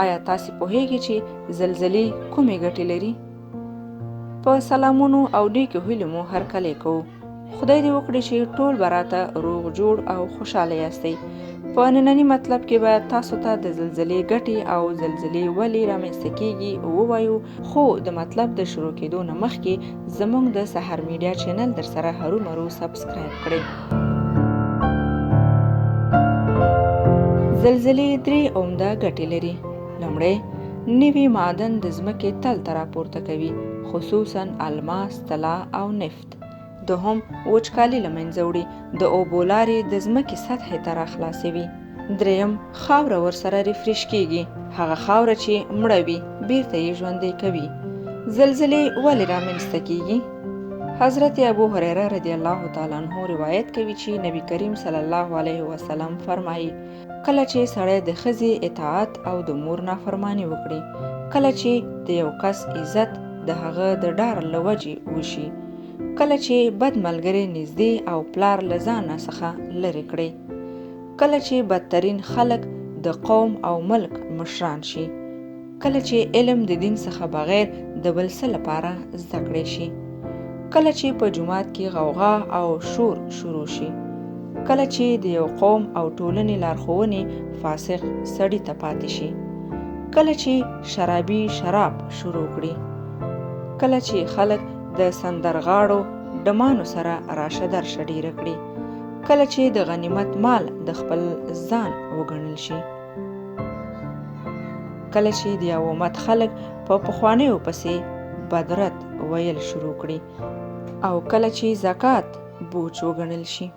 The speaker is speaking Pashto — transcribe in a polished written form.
آیا تاسو پوهیږئ چې زلزلې کومې ګټې لري؟ په سلامونو او نیکو هیلو مو هرکلی کوو. خدای دې وکړي چې ټول به راته روغ جوړ او خوشحاله یاستئ. په ننني مطلب کې به تاسو ته د زلزلې ګټې او زلزلې ولې رامنځته کیږي ووایو، خو د مطلب د شروع کېدو نه مخکې زموږ د سحر میډیا چینل در سره هرومرو سبسکرایب کړئ. زلزلې 3 عمده ګټې لري. لومړی، نوي معدن د ځمکې تل ته راپورته کوي، خصوصا الماس، طلا او نفت. دوهم، وچکالي له منځه وړي، د اوبو لارې د ځمکې سطحې ته راخلاصوي. دریم، خاوره ورسره ریفریش کیږي، هغه خاوره چې مړه وي بیرته یې ژوندی کوي. زلزلې ولې رامنځته کیږي؟ حضرت ابو هریره رضی الله تعالی عنہ روایت کوي چې نبی کریم صلی الله علیه وسلم فرمایي، کله چې سړی د ښځې اطاعت او د مور نافرمانی وکړي، کله چې د یو کس عزت د هغه د ډار له وجې وشي، کله چې بد ملګری نږدې او پلار له ځانه څخه لرې کړي، کله چې بدترین خلک د قوم او ملک مشران شي، کله چې علم د دین څخه بغیر د بل څه لپاره زده کړی شي، کله چې په جومات کې غوغا او شور شروع شي، کله چې د یو قوم او ټولنې لارښوونې فاسق سړي ته پاتې شي، کله چې شرابي شراب شروع کړي، کله چې خلک د سندرغاړو ډمانو سره راشه درشه ډیره کړي، کله چې د غنیمت مال د خپل ځان وګڼل شي، کله چې د یو امت خلک په پخوانیو پسې بدرت ویل شروع کړي، او کله چې زکات بوج وګڼل شي.